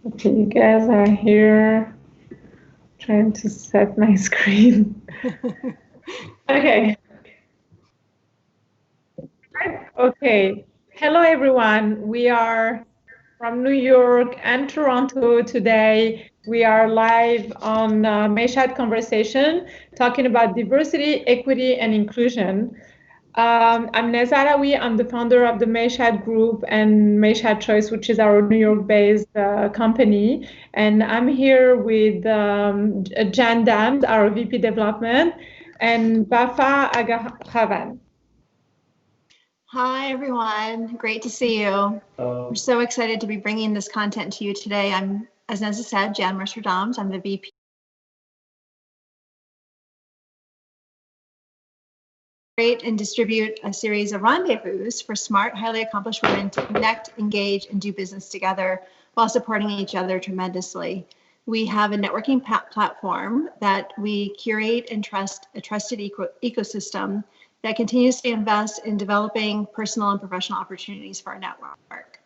Okay, you guys are here trying to set my screen. Okay. Okay. Hello, everyone. We are from New York and Toronto today. We are live on Meshat Conversation talking about diversity, equity, and inclusion. I'm Nezarawi. I'm the founder of the Meshat Group and Meshat Choice, which is our New York-based company. And I'm here with Jan Dams, our VP Development, and Vafa Akhavan. Hi, everyone. Great to see you. We're so excited to be bringing this content to you today. I'm, as Neza said, Jan Mercer-Dahms. I'm the VP. Create and distribute a series of rendezvous for smart, highly accomplished women to connect, engage, and do business together while supporting each other tremendously. We have a networking platform that we curate and trust, a trusted ecosystem that continues to invest in developing personal and professional opportunities for our network.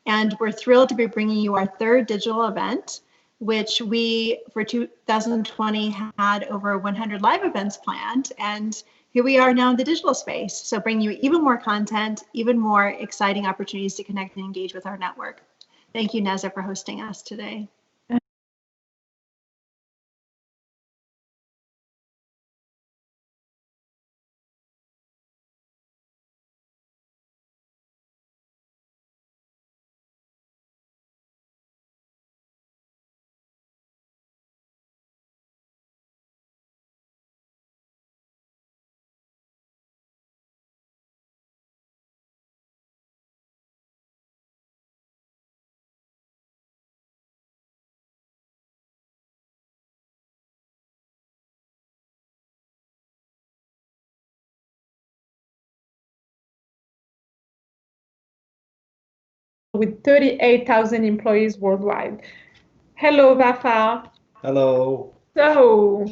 And we're thrilled to be bringing you our third digital event, which we, for 2020, had over 100 live events planned. And here we are now in the digital space. So bringing you even more content, even more exciting opportunities to connect and engage with our network. Thank you, Neza, for hosting us today. With 38,000 employees worldwide. Hello, Vafa. Hello. So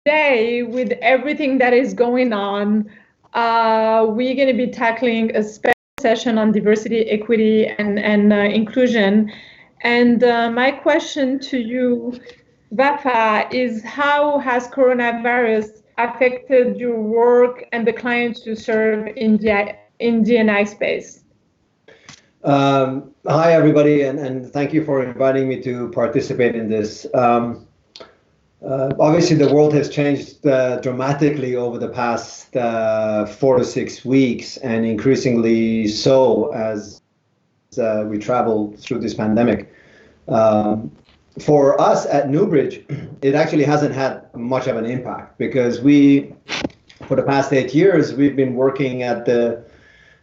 today, with everything that is going on, we're going to be tackling a special session on diversity, equity, and inclusion. And my question to you, Vafa, is how has coronavirus affected your work and the clients you serve in D&I space? Hi, everybody, and thank you for inviting me to participate in this. Obviously, the world has changed dramatically over the past 4 to 6 weeks, and increasingly so as we travel through this pandemic. For us at Newbridge, it actually hasn't had much of an impact because for the past 8 years, we've been working at the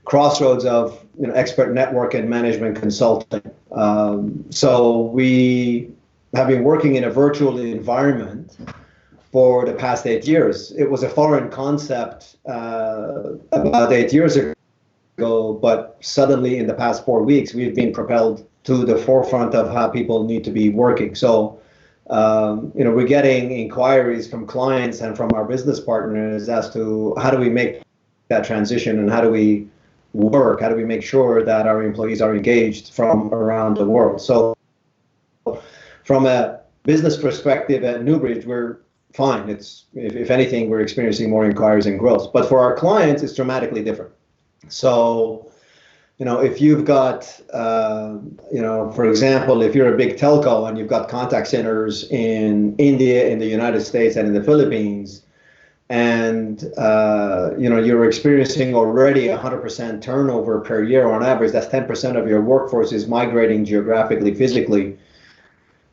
crossroads of expert network and management consulting. So we have been working in a virtual environment for the past 8 years. It was a foreign concept about 8 years ago, but suddenly in the past 4 weeks, we've been propelled to the forefront of how people need to be working. So, we're getting inquiries from clients and from our business partners as to how do we make that transition and how do we work, how do we make sure that our employees are engaged from around the world. So from a business perspective at Newbridge, we're fine. If anything, we're experiencing more inquiries and growth. But for our clients, it's dramatically different. So, if you've got, for example, if you're a big telco and you've got contact centers in India, in the United States, and in the Philippines, and you're experiencing already 100% turnover per year on average, that's 10% of your workforce is migrating geographically, physically,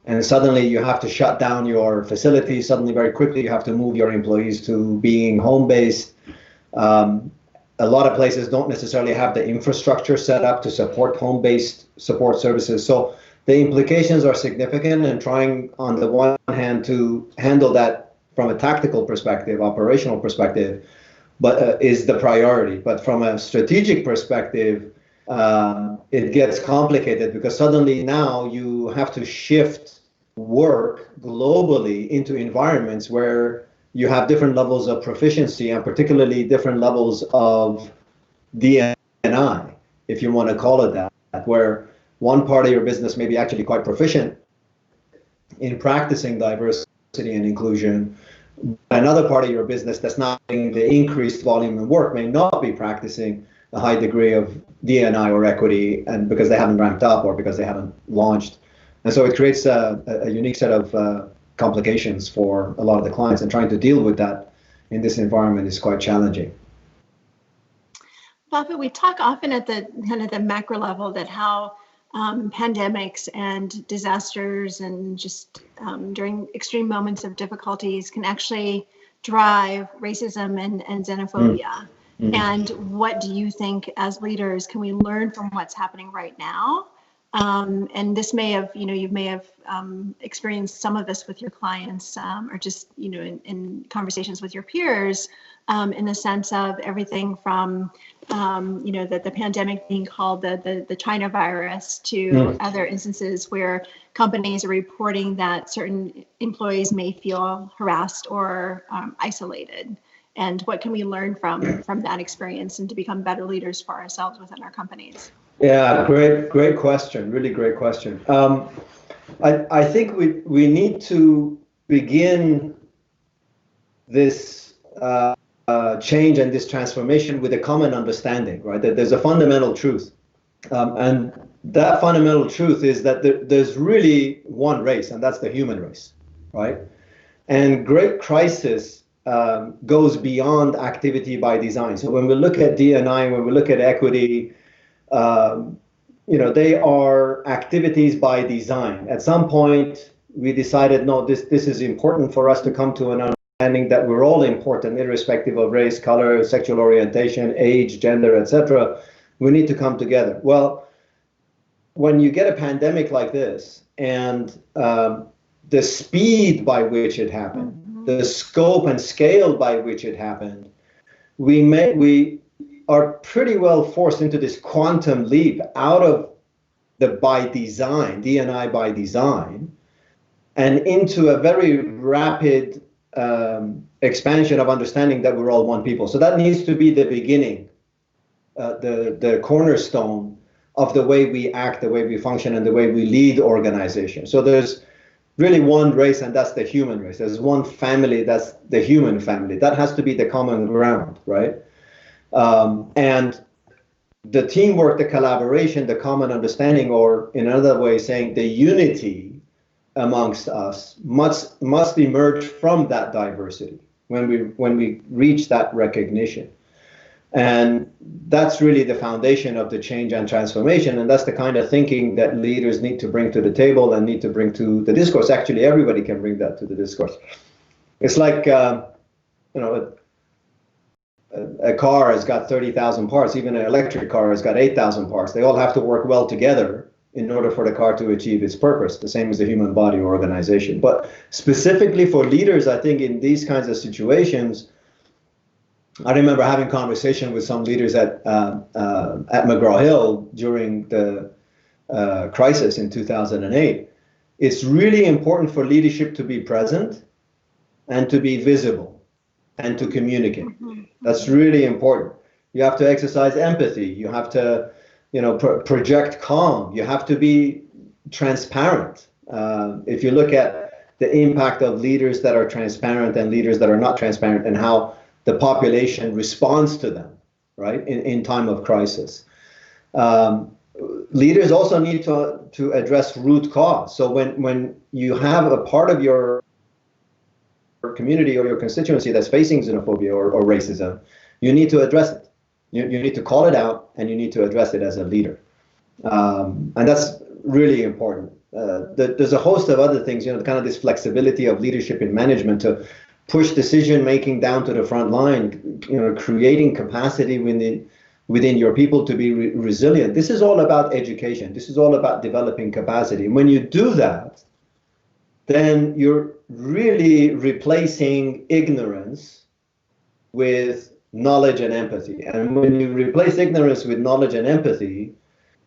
and suddenly you have to shut down your facility. Suddenly, very quickly, you have to move your employees to being home-based. A lot of places don't necessarily have the infrastructure set up to support home-based support services. So the implications are significant, and trying on the one hand to handle that from a tactical perspective, operational perspective, but is the priority. But from a strategic perspective, it gets complicated because suddenly now you have to shift work globally into environments where you have different levels of proficiency and particularly different levels of D&I, if you want to call it that, where one part of your business may be actually quite proficient in practicing diversity and inclusion. Another part of your business that's not getting the increased volume of work may not be practicing a high degree of DEI or equity, and because they haven't ramped up or because they haven't launched. And so it creates a unique set of complications for a lot of the clients, and trying to deal with that in this environment is quite challenging. Vafa, we talk often at the kind of the macro level that how pandemics and disasters and just during extreme moments of difficulties can actually drive racism and xenophobia. And what do you think as leaders can we learn from what's happening right now? And this may have, you may have experienced some of this with your clients or just, in conversations with your peers in the sense of everything from, the pandemic being called the China virus to other instances where companies are reporting that certain employees may feel harassed or isolated. And what can we learn from that experience and to become better leaders for ourselves within our companies? Yeah, great question. Really great question. I think we need to begin this change and this transformation with a common understanding, right? That there's a fundamental truth. And that fundamental truth is that there's really one race, and that's the human race, right? And great crisis goes beyond activity by design. So when we look at D&I, when we look at equity, they are activities by design. At some point, we decided, no, this is important for us to come to an understanding that we're all important, irrespective of race, color, sexual orientation, age, gender, etc. We need to come together. Well, when you get a pandemic like this, and the speed by which it happened, the scope and scale by which it happened, we are pretty well forced into this quantum leap out of the by design, D&I by design, and into a very rapid expansion of understanding that we're all one people. So that needs to be the beginning, the cornerstone of the way we act, the way we function, and the way we lead organizations. So there's really one race, and that's the human race. There's one family, that's the human family. That has to be the common ground, right? And the teamwork, the collaboration, the common understanding, or in another way saying the unity amongst us must emerge from that diversity when we reach that recognition. And that's really the foundation of the change and transformation. And that's the kind of thinking that leaders need to bring to the table and need to bring to the discourse. Actually, everybody can bring that to the discourse. It's like, a car has got 30,000 parts. Even an electric car has got 8,000 parts. They all have to work well together in order for the car to achieve its purpose, the same as the human body or organization. But specifically for leaders, I think in these kinds of situations, I remember having conversation with some leaders at McGraw-Hill during the crisis in 2008. It's really important for leadership to be present and to be visible and to communicate. That's really important. You have to exercise empathy. You have to, project calm. You have to be transparent. If you look at the impact of leaders that are transparent and leaders that are not transparent, and how the population responds to them, right, in time of crisis. Leaders also need to address root cause. So when you have a part of your community or your constituency that's facing xenophobia or racism, you need to address it. You need to call it out, and you need to address it as a leader. And that's really important. There's a host of other things, kind of this flexibility of leadership in management to push decision-making down to the front line, creating capacity within your people to be resilient. This is all about education. This is all about developing capacity. And when you do that, then you're really replacing ignorance with knowledge and empathy. And when you replace ignorance with knowledge and empathy,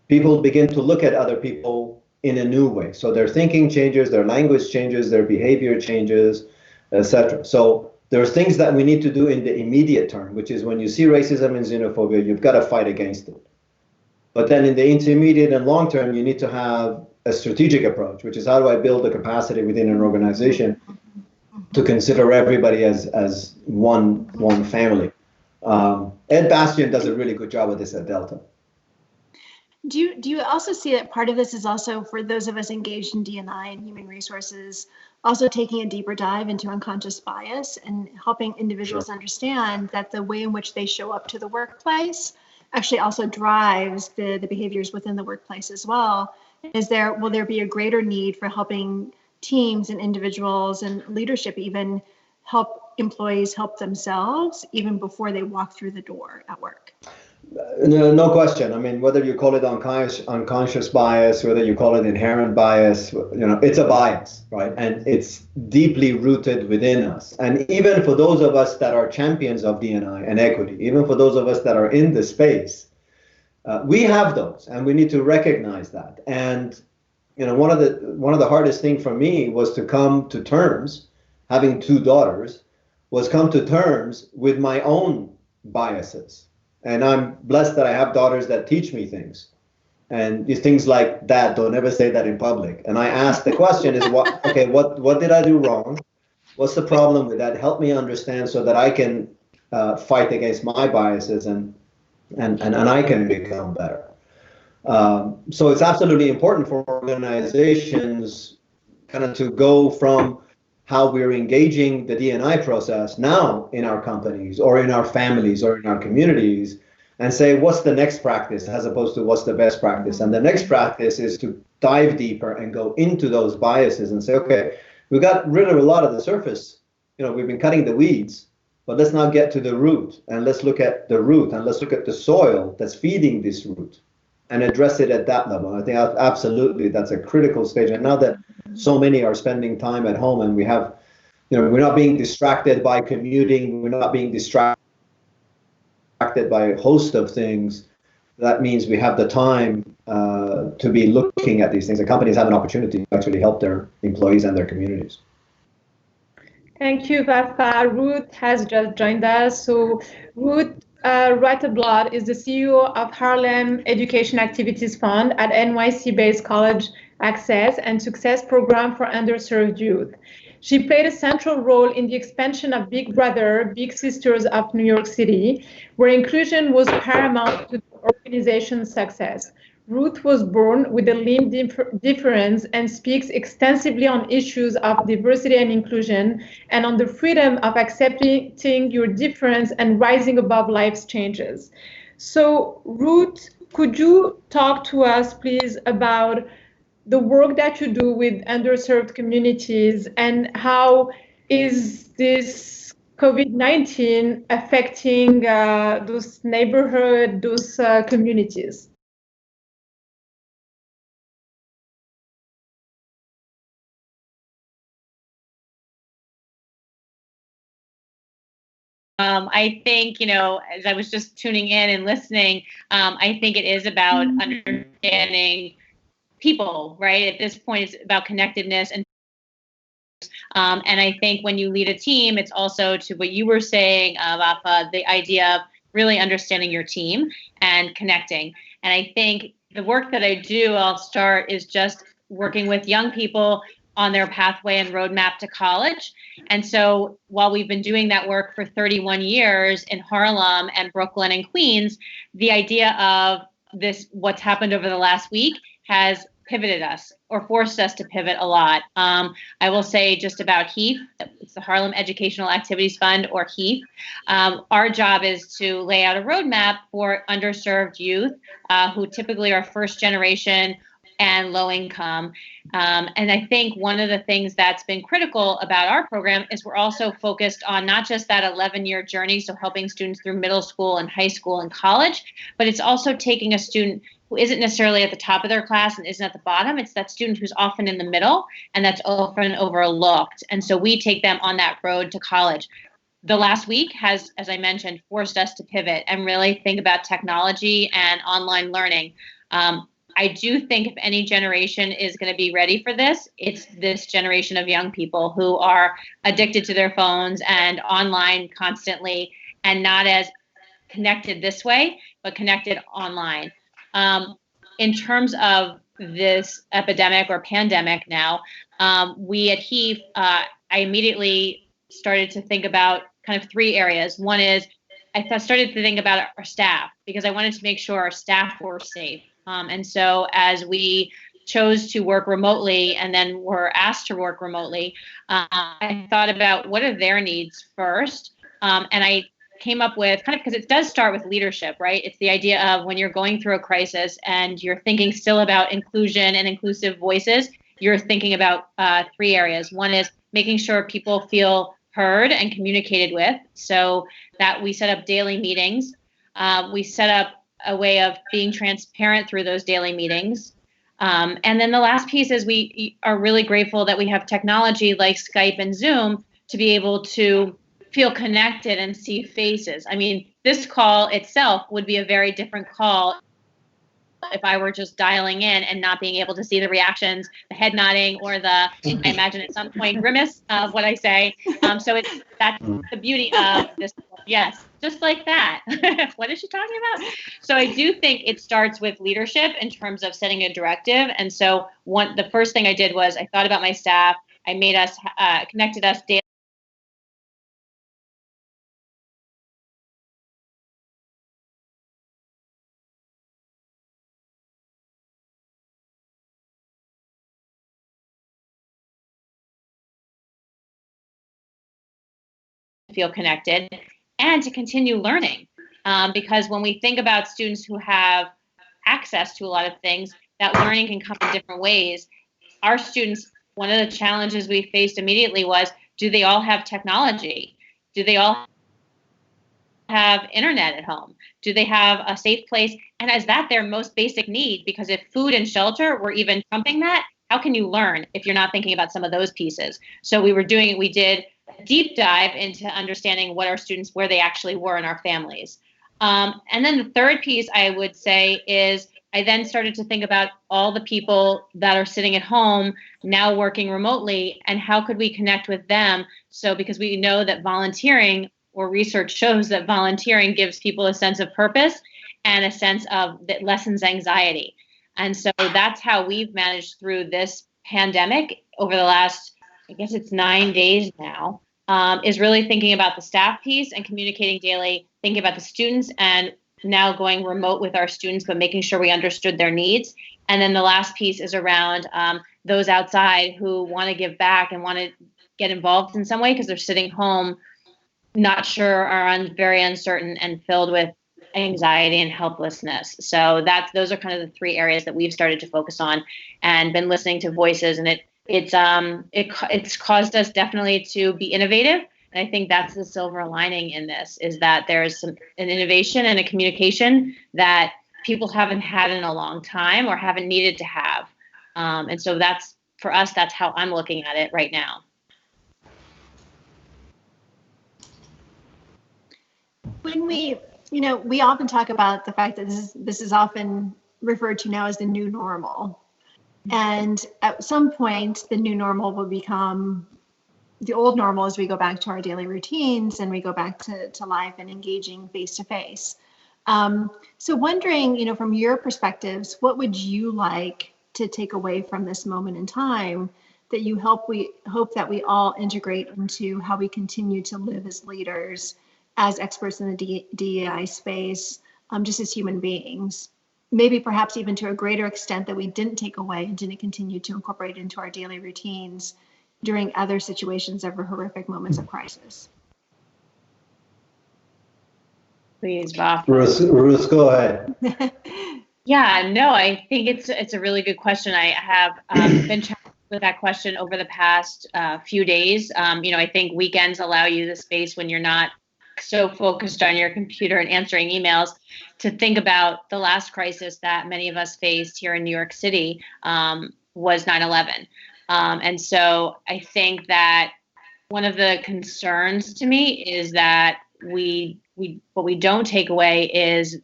people begin to look at other people in a new way. So their thinking changes, their language changes, their behavior changes, etc. So there are things that we need to do in the immediate term, which is when you see racism and xenophobia, you've got to fight against it. But then in the intermediate and long term, you need to have a strategic approach, which is how do I build the capacity within an organization to consider everybody as one family. Ed Bastian does a really good job of this at Delta. Do you also see that part of this is also for those of us engaged in D&I and human resources, also taking a deeper dive into unconscious bias and helping individuals understand that the way in which they show up to the workplace actually also drives the behaviors within the workplace as well? Will there be a greater need for helping teams and individuals and leadership even help employees help themselves even before they walk through the door at work? No question. I mean, whether you call it unconscious bias, whether you call it inherent bias, it's a bias, right? And it's deeply rooted within us. And even for those of us that are champions of D&I and equity, even for those of us that are in the space, we have those, and we need to recognize that. And one of the hardest things for me was to come to terms, having two daughters, was come to terms with my own biases. And I'm blessed that I have daughters that teach me things. And these things like, Dad, don't ever say that in public. And I ask the question is, what did I do wrong? What's the problem with that? Help me understand so that I can fight against my biases and I can become better. So it's absolutely important for organizations kind of to go from how we're engaging the D&I process now in our companies or in our families or in our communities and say, what's the next practice as opposed to what's the best practice? And the next practice is to dive deeper and go into those biases and say, okay, we got rid of a lot of the surface. We've been cutting the weeds, but let's now get to the root, and let's look at the root, and let's look at the soil that's feeding this root and address it at that level. I think absolutely that's a critical stage. And now that so many are spending time at home and we have, we're not being distracted by commuting, we're not being distracted by a host of things, that means we have the time to be looking at these things. And companies have an opportunity to actually help their employees and their communities. Thank you, Vafa. Ruth has just joined us. So Ruth Rathblott is the CEO of Harlem Education Activities Fund at NYC-based College Access and Success Program for Underserved Youth. She played a central role in the expansion of Big Brother, Big Sisters of New York City, where inclusion was paramount to the organization's success. Ruth was born with a limb difference and speaks extensively on issues of diversity and inclusion and on the freedom of accepting your difference and rising above life's changes. So, Ruth, could you talk to us, please, about the work that you do with underserved communities and how is this COVID-19 affecting those neighborhoods, those communities? I think, as I was just tuning in and listening, I think it is about understanding people, right? At this point, it's about connectedness. And I think when you lead a team, it's also to what you were saying, Vafa, the idea of really understanding your team and connecting. And I think the work that I do, I'll start, is just working with young people on their pathway and roadmap to college. And so while we've been doing that work for 31 years in Harlem and Brooklyn and Queens, the idea of this, what's happened over the last week, has pivoted us or forced us to pivot a lot. I will say just about HEAF, it's the Harlem Educational Activities Fund, or HEAF. Our job is to lay out a roadmap for underserved youth who typically are first generation and low income. And I think one of the things that's been critical about our program is we're also focused on not just that 11-year journey, so helping students through middle school and high school and college, but it's also taking a student who isn't necessarily at the top of their class and isn't at the bottom. It's that student who's often in the middle and that's often overlooked. And so we take them on that road to college. The last week has, as I mentioned, forced us to pivot and really think about technology and online learning. I do think if any generation is going to be ready for this, it's this generation of young people who are addicted to their phones and online constantly and not as connected this way, but connected online. In terms of this epidemic or pandemic now, we at HEAF, I immediately started to think about kind of three areas. One is I started to think about our staff, because I wanted to make sure our staff were safe. And so as we chose to work remotely and then were asked to work remotely, I thought about what are their needs first. And I came up with kind of, because it does start with leadership, right? It's the idea of when you're going through a crisis and you're thinking still about inclusion and inclusive voices, you're thinking about three areas. One is making sure people feel heard and communicated with, so that we set up daily meetings. We set up a way of being transparent through those daily meetings. And then the last piece is we are really grateful that we have technology like Skype and Zoom to be able to feel connected and see faces. I mean, this call itself would be a very different call if I were just dialing in and not being able to see the reactions, the head nodding, or the, I imagine at some point, grimace of what I say. So that's the beauty of this. Yes, just like that. What is she talking about? So I do think it starts with leadership in terms of setting a directive. And so the first thing I did was I thought about my staff. I made us, connected us daily. Feel connected and to continue learning, because when we think about students who have access to a lot of things, that learning can come in different ways. Our students, one of the challenges we faced immediately was, do they all have technology? Do they all have internet at home? Do they have a safe place? And is that their most basic need? Because if food and shelter were even trumping that, how can you learn if you're not thinking about some of those pieces? So we did a deep dive into understanding what our students, where they actually were in our families. And then the third piece I would say is I then started to think about all the people that are sitting at home now working remotely, and how could we connect with them? So because we know that volunteering, or research shows that volunteering gives people a sense of purpose and a sense of that lessens anxiety. And so that's how we've managed through this pandemic over the last, I guess it's 9 days now, is really thinking about the staff piece and communicating daily, thinking about the students, and now going remote with our students, but making sure we understood their needs. And then the last piece is around those outside who want to give back and want to get involved in some way because they're sitting home, not sure, are very uncertain and filled with anxiety and helplessness. So those are kind of the three areas that we've started to focus on and been listening to voices. And it's caused us definitely to be innovative. And I think that's the silver lining in this, is that there's an innovation and a communication that people haven't had in a long time or haven't needed to have. And so for us, that's how I'm looking at it right now. When we often talk about the fact that this is often referred to now as the new normal. And at some point, the new normal will become the old normal as we go back to our daily routines and we go back to life and engaging face to face. So wondering, from your perspectives, what would you like to take away from this moment in time that you hope that we all integrate into how we continue to live as leaders, as experts in the DEI space, just as human beings? Maybe perhaps even to a greater extent that we didn't take away and didn't continue to incorporate into our daily routines during other situations of horrific moments of crisis. Please, Vafa. Ruth, go ahead. Yeah, no, I think it's a really good question. I have been challenged with that question over the past few days. I think weekends allow you the space when you're not so focused on your computer and answering emails to think about the last crisis that many of us faced here in New York City was 9/11. And so I think that one of the concerns to me is that what we don't take away is,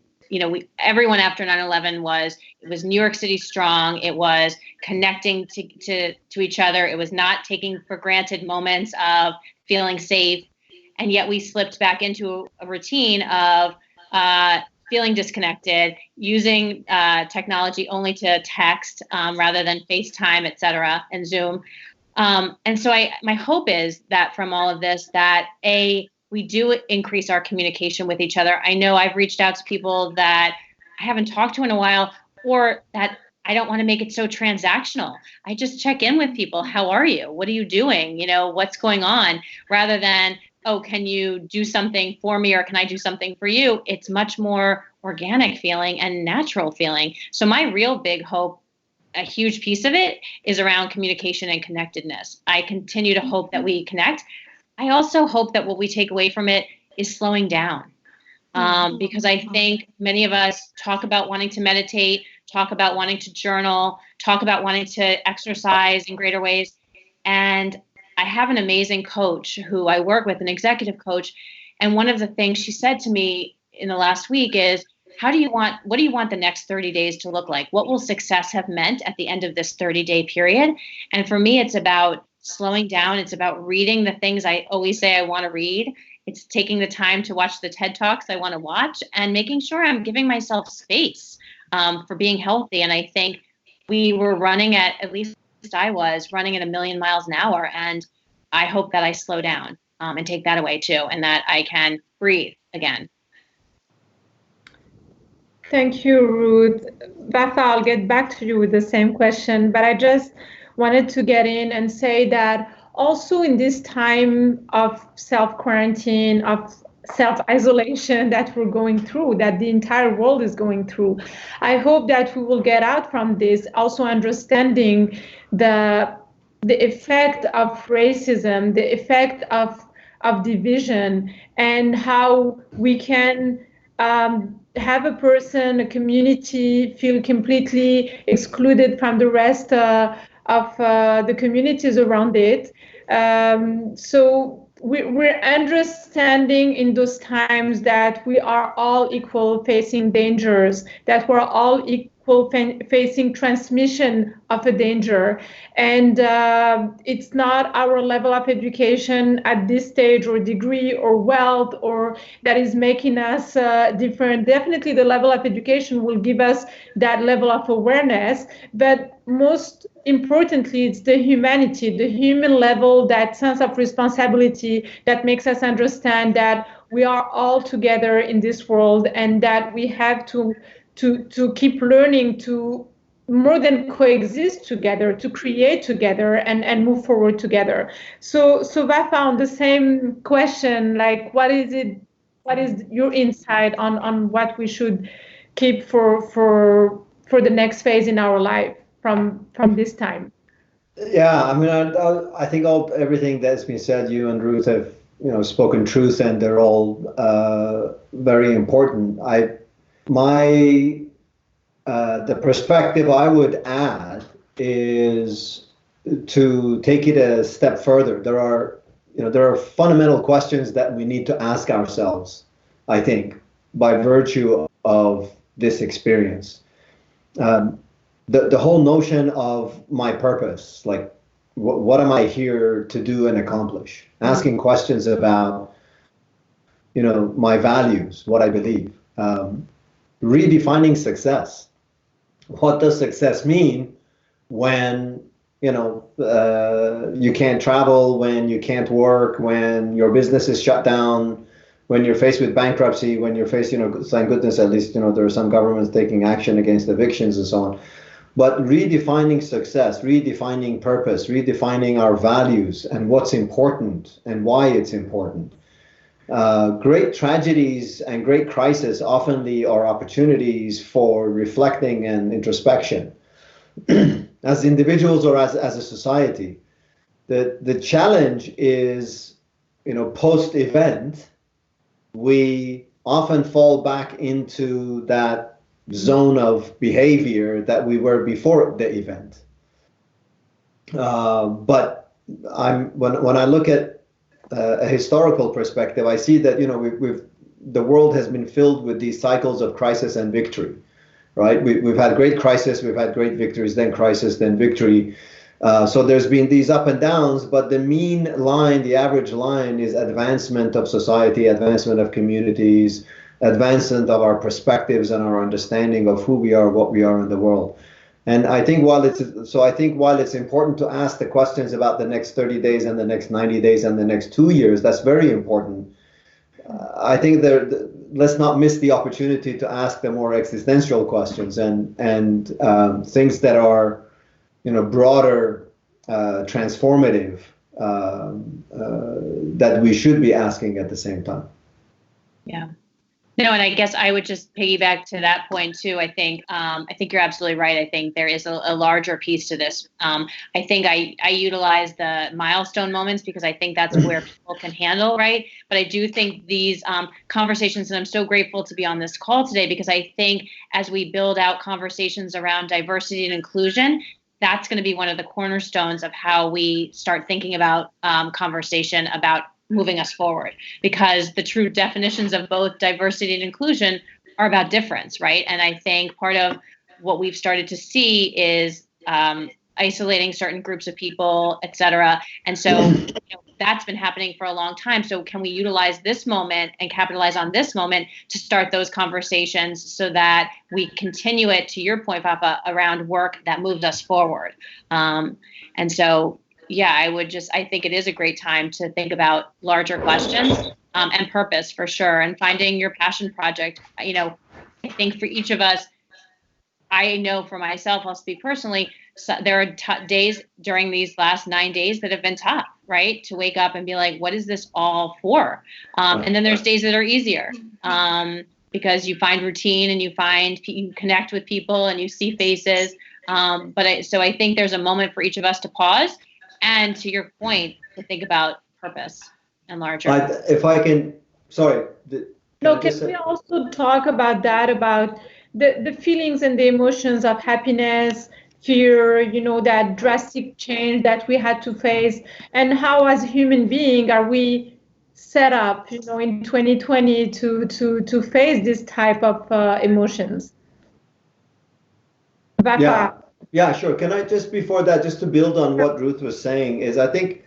everyone after 9/11 it was New York City strong. It was connecting to each other. It was not taking for granted moments of feeling safe. And yet we slipped back into a routine of feeling disconnected, using technology only to text rather than FaceTime, et cetera, and Zoom. And so my hope is that from all of this, that we do increase our communication with each other. I know I've reached out to people that I haven't talked to in a while, or that I don't want to make it so transactional. I just check in with people. How are you? What are you doing? You know, what's going on? Rather than, oh, can you do something for me, or can I do something for you? It's much more organic feeling and natural feeling. So my real big hope, a huge piece of it, is around communication and connectedness. I continue to hope that we connect. I also hope that what we take away from it is slowing down. Because I think many of us talk about wanting to meditate, talk about wanting to journal, talk about wanting to exercise in greater ways. And I have an amazing coach who I work with, an executive coach. And one of the things she said to me in the last week is, what do you want the next 30 days to look like? What will success have meant at the end of this 30-day period? And for me, it's about slowing down. It's about reading the things I always say I want to read. It's taking the time to watch the TED Talks I want to watch, and making sure I'm giving myself space for being healthy. And I think we were running at least I was running at 1,000,000 miles an hour. And I hope that I slow down and take that away too, and that I can breathe again. Thank you, Ruth. Vafa, I'll get back to you with the same question, but I just wanted to get in and say that also in this time of self-quarantine, of self-isolation that we're going through, that the entire world is going through, I hope that we will get out from this also understanding the effect of racism, the effect of division, and how we can have a person, a community feel completely excluded from the rest of the communities around it. So we're understanding in those times that we are all equal facing dangers, that we're all equal facing transmission of a danger. And it's not our level of education at this stage, or degree, or wealth, or that is making us different. Definitely the level of education will give us that level of awareness, but most importantly, it's the humanity, the human level, that sense of responsibility that makes us understand that we are all together in this world, and that we have to keep learning to more than coexist together, to create together and move forward together. So Vafa, on the same question, like what is your insight on what we should keep for the next phase in our life from this time? Yeah, I mean, I think everything that's been said, you and Ruth have spoken truth, and they're all very important. The perspective I would add is to take it a step further. There are fundamental questions that we need to ask ourselves, I think, by virtue of this experience. The whole notion of my purpose, like what am I here to do and accomplish? Asking questions about, my values, what I believe. Redefining success. What does success mean when you can't travel, when you can't work, when your business is shut down, when you're faced with bankruptcy, when you're faced, thank goodness, at least, there are some governments taking action against evictions and so on. But redefining success, redefining purpose, redefining our values and what's important and why it's important. Great tragedies and great crises often are opportunities for reflecting and introspection as individuals or as a society. The challenge is, post-event, we often fall back into that zone of behavior that we were before the event. But when I look at a historical perspective, I see that the world has been filled with these cycles of crisis and victory, right? We've had great crisis, we've had great victories, then crisis, then victory. So there's been these up and downs, but the mean line, the average line, is advancement of society, advancement of communities, advancement of our perspectives and our understanding of who we are, what we are in the world. And I think while it's important to ask the questions about the next 30 days and the next 90 days and the next 2 years, that's very important. I think let's not miss the opportunity to ask the more existential questions and things that are, broader, transformative, that we should be asking at the same time. Yeah. No, and I guess I would just piggyback to that point too. I think you're absolutely right. I think there is a larger piece to this. I think I utilize the milestone moments because I think that's where people can handle, right? But I do think these conversations, and I'm so grateful to be on this call today because I think as we build out conversations around diversity and inclusion, that's going to be one of the cornerstones of how we start thinking about conversation about moving us forward, because the true definitions of both diversity and inclusion are about difference, right? And I think part of what we've started to see is isolating certain groups of people, et cetera. And so that's been happening for a long time. So can we utilize this moment and capitalize on this moment to start those conversations so that we continue it, to your point, Vafa, around work that moves us forward? And so yeah, I think it is a great time to think about larger questions and purpose for sure, and finding your passion project. I think for each of us, I know for myself, I'll speak personally, so there are days during these last 9 days that have been tough, right? To wake up and be like, what is this all for? And then there's days that are easier because you find routine and you connect with people and you see faces. So I think there's a moment for each of us to pause. And to your point, to think about purpose and larger. If I can, sorry. Can we also talk about that, about the feelings and the emotions of happiness, fear, that drastic change that we had to face, and how as a human being are we set up, in 2020 to face this type of emotions? Vafa. Yeah, sure. Can I just, before that, just to build on what Ruth was saying, is I think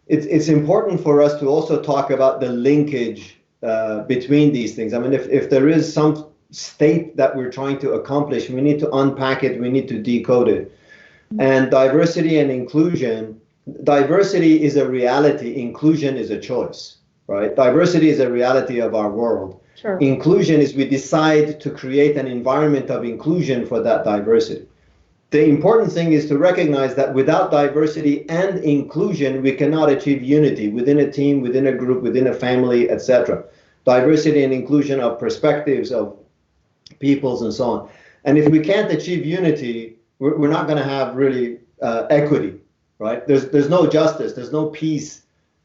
it's important for us to also talk about the linkage between these things. I mean, if there is some state that we're trying to accomplish, we need to unpack it, we need to decode it. And diversity and inclusion, diversity is a reality, inclusion is a choice, right? Diversity is a reality of our world. Sure. Inclusion is we decide to create an environment of inclusion for that diversity. The important thing is to recognize that without diversity and inclusion, we cannot achieve unity within a team, within a group, within a family, etc. Diversity and inclusion of perspectives, of peoples, and so on. And if we can't achieve unity, we're not going to have really equity, right? There's no justice, there's no peace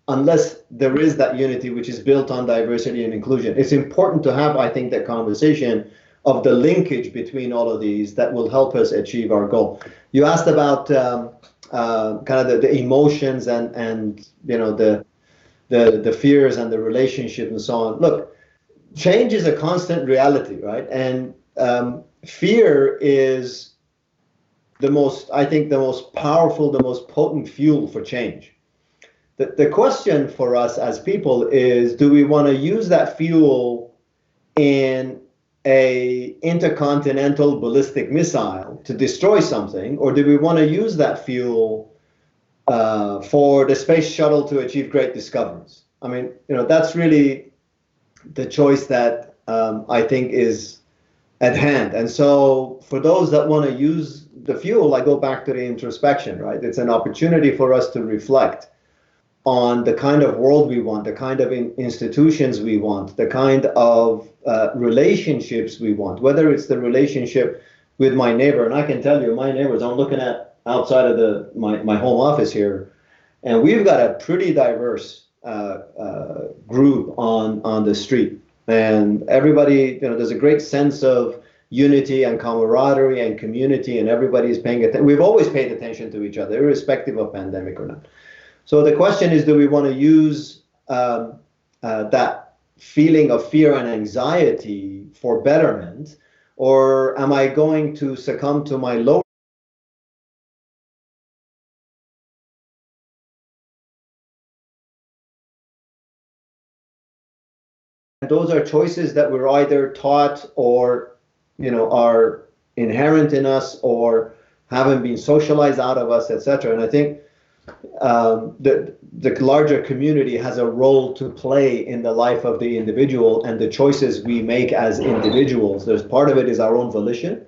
unless there is that unity which is built on diversity and inclusion. It's important to have, I think, that conversation of the linkage between all of these that will help us achieve our goal. You asked about kind of the emotions and the fears and the relationship and so on. Look, change is a constant reality, right? And fear is the most powerful, the most potent fuel for change. The question for us as people is, do we want to use that fuel in a intercontinental ballistic missile to destroy something, or do we want to use that fuel for the space shuttle to achieve great discoveries? I mean, that's really the choice that I think is at hand. And so for those that want to use the fuel, I go back to the introspection, right? It's an opportunity for us to reflect on the kind of world we want, the kind of institutions we want, the kind of relationships we want, whether it's the relationship with my neighbor. And I can tell you, my neighbors, I'm looking at outside of my home office here, and we've got a pretty diverse group on the street. And everybody, there's a great sense of unity and camaraderie and community, and everybody's paying attention. We've always paid attention to each other, irrespective of pandemic or not. So the question is, do we want to use that feeling of fear and anxiety for betterment, or am I going to succumb to my lower those are choices that we're either taught or, are inherent in us or haven't been socialized out of us, etc. And I think the larger community has a role to play in the life of the individual and the choices we make as individuals. There's part of it is our own volition.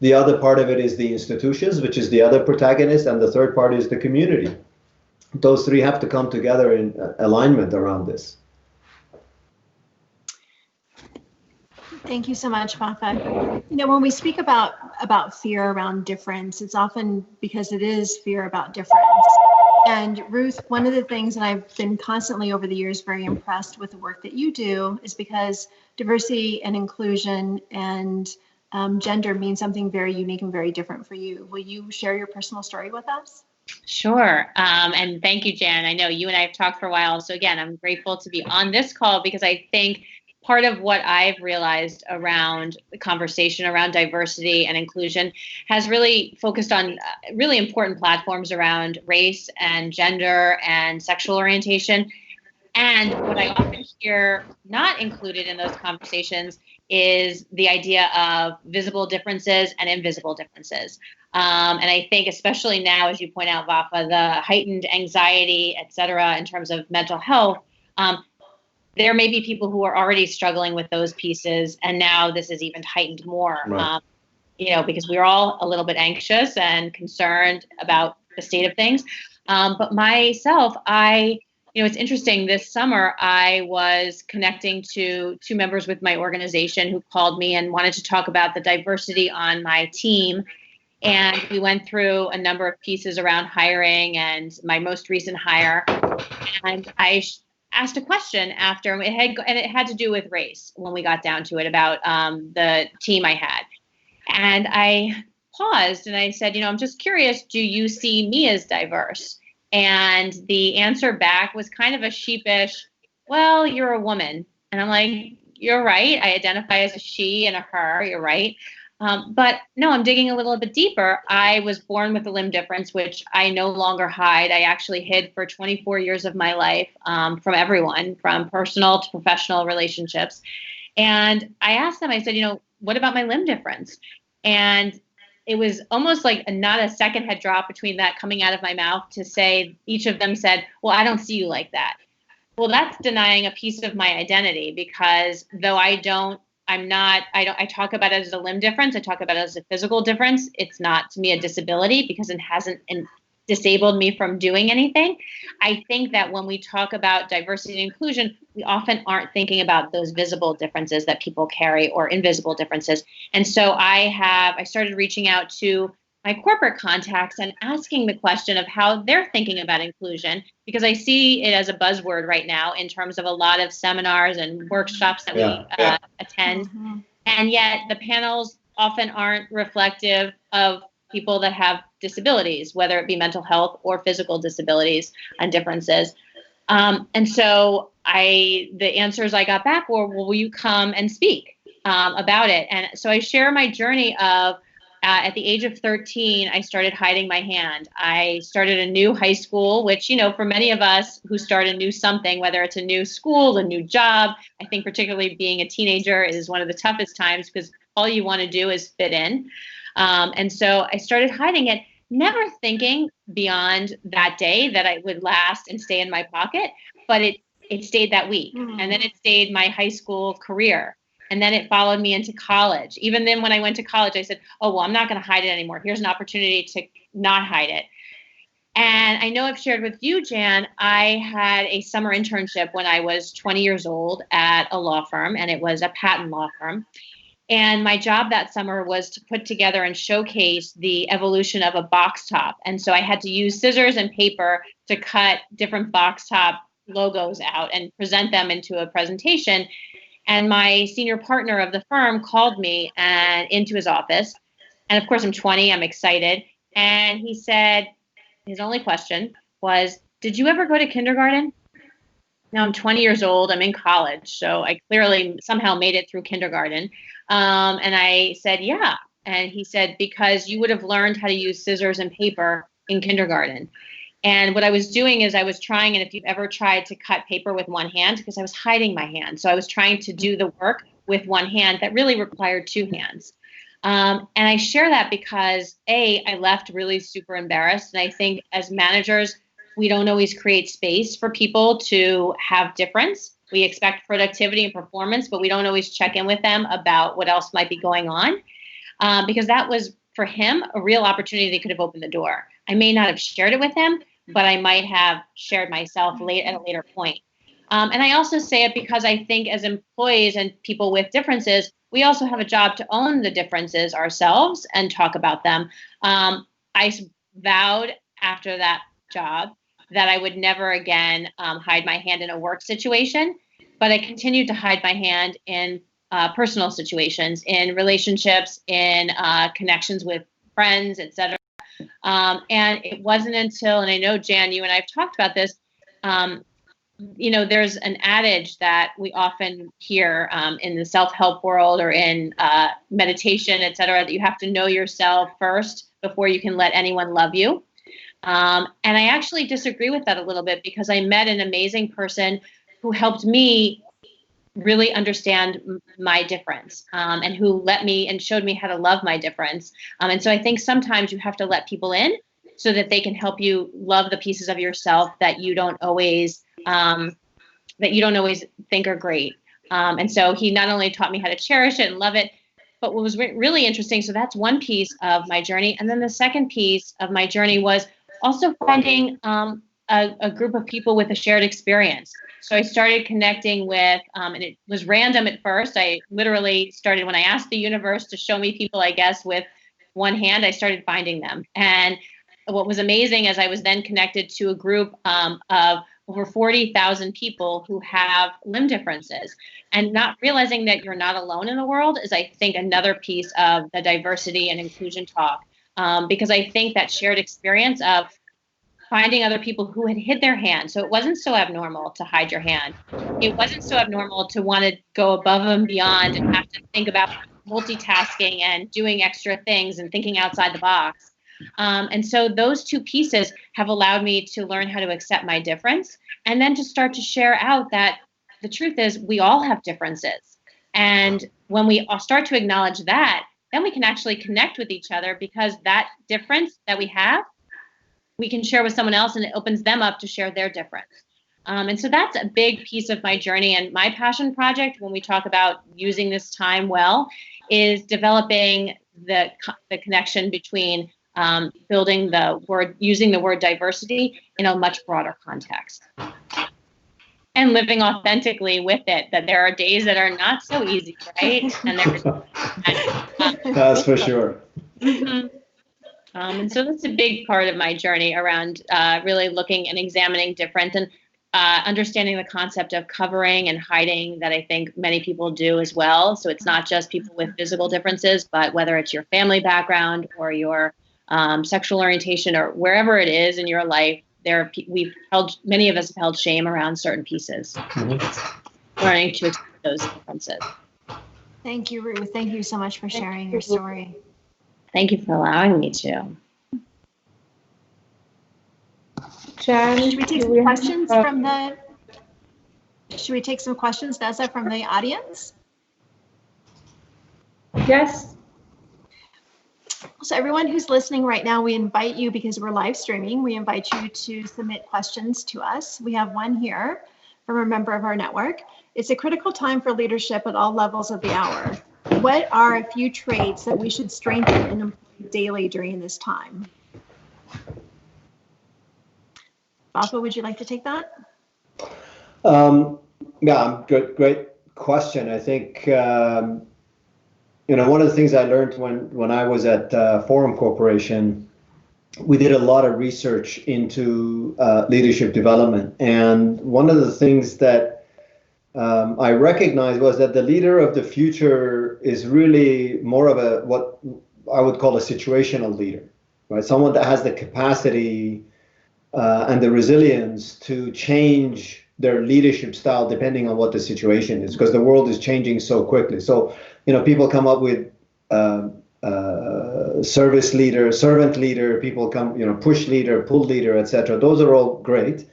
The other part of it is the institutions, which is the other protagonist. And the third part is the community. Those three have to come together in alignment around this. Thank you so much, Vafa. When we speak about fear around difference, it's often because it is fear about difference. And Ruth, one of the things that I've been constantly over the years very impressed with the work that you do is because diversity and inclusion and gender mean something very unique and very different for you. Will you share your personal story with us? Sure. And thank you, Jan. I know you and I have talked for a while. So again, I'm grateful to be on this call because I think part of what I've realized around the conversation around diversity and inclusion has really focused on really important platforms around race and gender and sexual orientation. And what I often hear not included in those conversations is the idea of visible differences and invisible differences. And I think especially now, as you point out, Vafa, the heightened anxiety, et cetera, in terms of mental health, there may be people who are already struggling with those pieces. And now this is even heightened more, right. Because we're all a little bit anxious and concerned about the state of things. But myself, it's interesting. This summer, I was connecting to two members with my organization who called me and wanted to talk about the diversity on my team. And we went through a number of pieces around hiring and my most recent hire. And I asked a question after it had to do with race when we got down to it about the team I had. And I paused and I said, I'm just curious, do you see me as diverse? And the answer back was kind of a sheepish, well, you're a woman. And I'm like, you're right. I identify as a she and a her. You're right. But no, I'm digging a little bit deeper. I was born with a limb difference, which I no longer hide. I actually hid for 24 years of my life from everyone, from personal to professional relationships. And I asked them, I said, what about my limb difference? And it was almost like not a second had dropped between that coming out of my mouth to say, each of them said, well, I don't see you like that. Well, that's denying a piece of my identity because though I talk about it as a limb difference. I talk about it as a physical difference. It's not to me a disability because it hasn't disabled me from doing anything. I think that when we talk about diversity and inclusion, we often aren't thinking about those visible differences that people carry or invisible differences. And so I started reaching out to my corporate contacts and asking the question of how they're thinking about inclusion, because I see it as a buzzword right now in terms of a lot of seminars and workshops that we attend. Mm-hmm. And yet the panels often aren't reflective of people that have disabilities, whether it be mental health or physical disabilities and differences. And so the answers I got back were, well, will you come and speak about it? And so I share my journey of at the age of 13, I started hiding my hand. I started a new high school, which, for many of us who start a new something, whether it's a new school, a new job, I think particularly being a teenager is one of the toughest times because all you want to do is fit in. And so I started hiding it, never thinking beyond that day that I would last and stay in my pocket, but it stayed that week. Mm-hmm. And then it stayed my high school career. And then it followed me into college. Even then, when I went to college, I said, oh, well, I'm not going to hide it anymore. Here's an opportunity to not hide it. And I know I've shared with you, Jan, I had a summer internship when I was 20 years old at a law firm, and it was a patent law firm. And my job that summer was to put together and showcase the evolution of a box top. And so I had to use scissors and paper to cut different box top logos out and present them into a presentation. And my senior partner of the firm called me into his office. And of course, I'm 20, I'm excited. And he said, his only question was, did you ever go to kindergarten? Now I'm 20 years old, I'm in college. So I clearly somehow made it through kindergarten. And I said, yeah. And he said, because you would have learned how to use scissors and paper in kindergarten. And what I was doing is I was trying, and if you've ever tried to cut paper with one hand, because I was hiding my hand. So I was trying to do the work with one hand that really required two hands. And I share that because I left really super embarrassed. And I think as managers, we don't always create space for people to have difference. We expect productivity and performance, but we don't always check in with them about what else might be going on. Because that was, for him, a real opportunity that could have opened the door. I may not have shared it with him, but I might have shared myself at a later point. And I also say it because I think as employees and people with differences, we also have a job to own the differences ourselves and talk about them. I vowed after that job that I would never again hide my hand in a work situation, but I continued to hide my hand in personal situations, in relationships, in connections with friends, etc. And it wasn't until, and I know, Jan, you and I have talked about this, there's an adage that we often hear in the self-help world or in meditation, et cetera, that you have to know yourself first before you can let anyone love you. And I actually disagree with that a little bit, because I met an amazing person who helped me really understand my difference, and who let me and showed me how to love my difference. And so I think sometimes you have to let people in so that they can help you love the pieces of yourself that you don't always think are great. And so he not only taught me how to cherish it and love it, but what was really interesting, so that's one piece of my journey. And then the second piece of my journey was also finding a group of people with a shared experience. So I started connecting with, and it was random at first. I literally started, when I asked the universe to show me people, I guess, with one hand, I started finding them. And what was amazing is I was then connected to a group of over 40,000 people who have limb differences. And not realizing that you're not alone in the world is, I think, another piece of the diversity and inclusion talk. Because I think that shared experience of finding other people who had hid their hand. So it wasn't so abnormal to hide your hand. It wasn't so abnormal to want to go above and beyond and have to think about multitasking and doing extra things and thinking outside the box. And so those two pieces have allowed me to learn how to accept my difference, and then to start to share out that the truth is we all have differences. And when we start to acknowledge that, then we can actually connect with each other, because that difference that we have, we can share with someone else, and it opens them up to share their difference. And so that's a big piece of my journey. And my passion project, when we talk about using this time well, is developing the connection between using the word diversity in a much broader context. And living authentically with it, that there are days that are not so easy, right? And there's that's for sure. Mm-hmm. And so that's a big part of my journey around really looking and examining difference, and understanding the concept of covering and hiding that I think many people do as well. So it's not just people with physical differences, but whether it's your family background or your sexual orientation or wherever it is in your life, many of us have held shame around certain pieces. Mm-hmm. Learning to accept those differences. Thank you, Ruth. Thank you so much for sharing your story. Thank you for allowing me to. Jan, should we take some questions from the? Should we take some questions, Vafa, from the audience? Yes. So everyone who's listening right now, we invite you, because we're live streaming, we invite you to submit questions to us. We have one here from a member of our network. It's a critical time for leadership at all levels of the hour. What are a few traits that we should strengthen and employ daily during this time? Vafa, would you like to take that? Yeah, great question. I think, one of the things I learned when I was at Forum Corporation, we did a lot of research into leadership development. And one of the things that I recognized was that the leader of the future is really more of what I would call a situational leader, right? Someone that has the capacity and the resilience to change their leadership style depending on what the situation is, because the world is changing so quickly. So, people come up with service leader, servant leader, people come, push leader, pull leader, etc. Those are all great.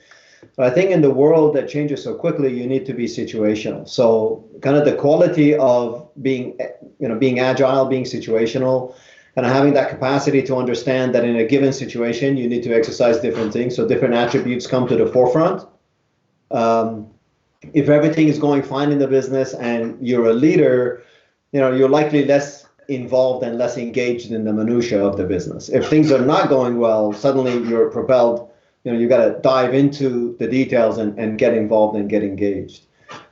But I think in the world that changes so quickly, you need to be situational. So kind of the quality of being agile, being situational, and having that capacity to understand that in a given situation, you need to exercise different things. So different attributes come to the forefront. If everything is going fine in the business and you're a leader, you're likely less involved and less engaged in the minutiae of the business. If things are not going well, suddenly you're propelled, you got to dive into the details and get involved and get engaged.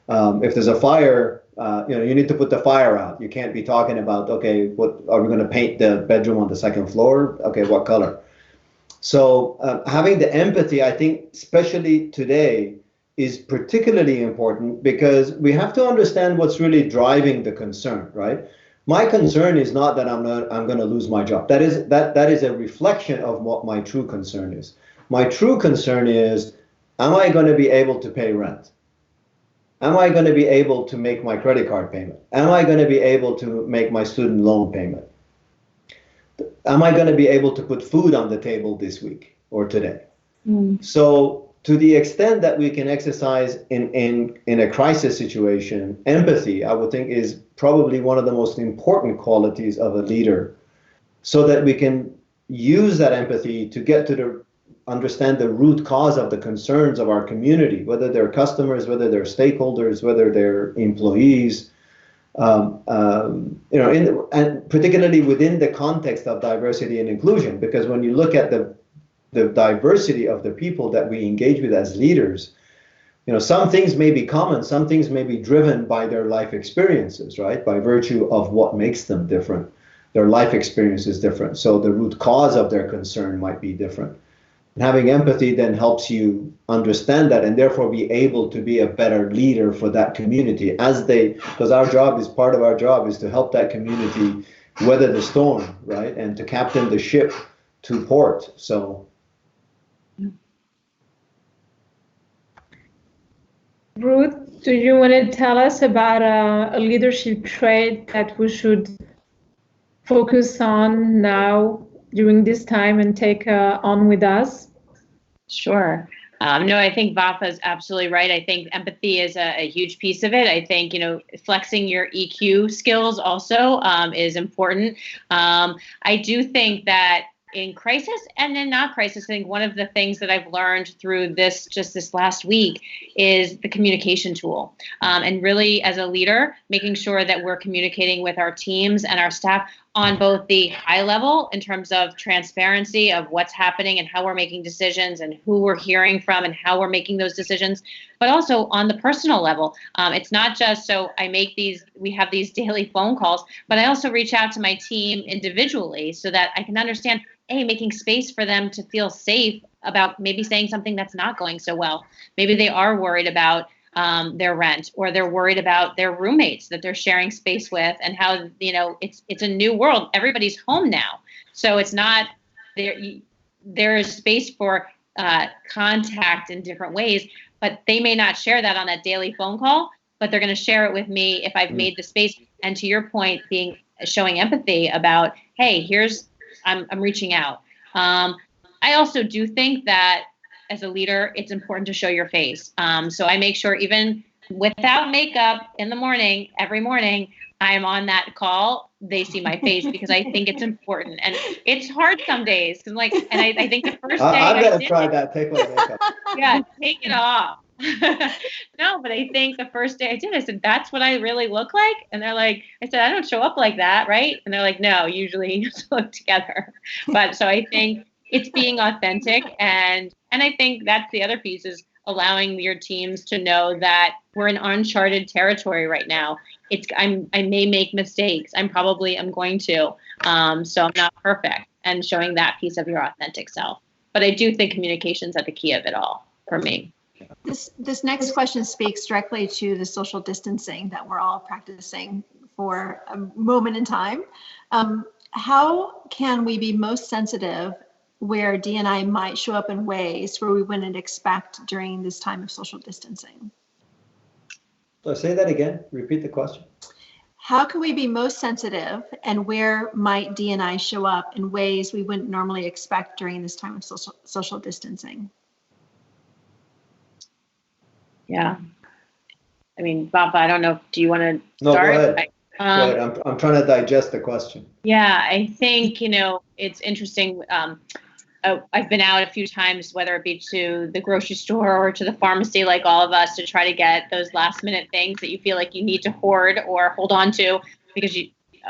If there's a fire, you need to put the fire out. You can't be talking about, okay, what are we going to paint the bedroom on the second floor? Okay, what color? So having the empathy, I think, especially today, is particularly important because we have to understand what's really driving the concern, right? My concern is not that I'm going to lose my job. That is a reflection of what my true concern is. My true concern is, am I going to be able to pay rent? Am I going to be able to make my credit card payment? Am I going to be able to make my student loan payment? Am I going to be able to put food on the table this week or today? So to the extent that we can exercise in a crisis situation, empathy, I would think, is probably one of the most important qualities of a leader, so that we can use that empathy to get to understand the root cause of the concerns of our community, whether they're customers, whether they're stakeholders, whether they're employees, and particularly within the context of diversity and inclusion, because when you look at the diversity of the people that we engage with as leaders, some things may be common, some things may be driven by their life experiences, right? By virtue of what makes them different. Their life experience is different. So the root cause of their concern might be different. And having empathy then helps you understand that and therefore be able to be a better leader for that community because part of our job is to help that community weather the storm, right? And to captain the ship to port. So. Ruth, do you want to tell us about a leadership trait that we should focus on now during this time and take on with us? Sure. No, I think Vafa is absolutely right. I think empathy is a huge piece of it. I think, flexing your EQ skills also is important. I do think that in crisis and in not crisis, I think one of the things that I've learned through this last week is the communication tool. And really, as a leader, making sure that we're communicating with our teams and our staff on both the high level in terms of transparency of what's happening and how we're making decisions and who we're hearing from and how we're making those decisions, but also on the personal level. It's not just so we have these daily phone calls, but I also reach out to my team individually so that I can understand, making space for them to feel safe about maybe saying something that's not going so well. Maybe they are worried about their rent, or they're worried about their roommates that they're sharing space with, and how it's a new world. Everybody's home now, so it's not there. There is space for contact in different ways, but they may not share that on that daily phone call. But they're going to share it with me if I've made the space. And to your point, showing empathy about, hey, I'm reaching out. I also do think that as a leader, it's important to show your face. So I make sure, even without makeup in the morning, every morning, I'm on that call, they see my face, because I think it's important. And it's hard some days. And I think the first day I'm going to try that. Take my makeup. Yeah, take it off. No, but I think the first day I said, that's what I really look like. And they're like, I said, I don't show up like that, right? And they're like, no, usually you just look together. But so I think it's being authentic. And I think that's the other piece, is allowing your teams to know that we're in uncharted territory right now. I may make mistakes. I'm going to. So I'm not perfect, and showing that piece of your authentic self. But I do think communication's at the key of it all for me. This next question speaks directly to the social distancing that we're all practicing for a moment in time. How can we be most sensitive where D&I might show up in ways where we wouldn't expect during this time of social distancing? So say that again. Repeat the question. How can we be most sensitive, and where might D&I show up in ways we wouldn't normally expect during this time of social distancing? Yeah. I mean, Vafa, I don't know. Do you want to start? No, go ahead. Go ahead. I'm trying to digest the question. Yeah, I think, it's interesting. I've been out a few times, whether it be to the grocery store or to the pharmacy, like all of us, to try to get those last minute things that you feel like you need to hoard or hold on to because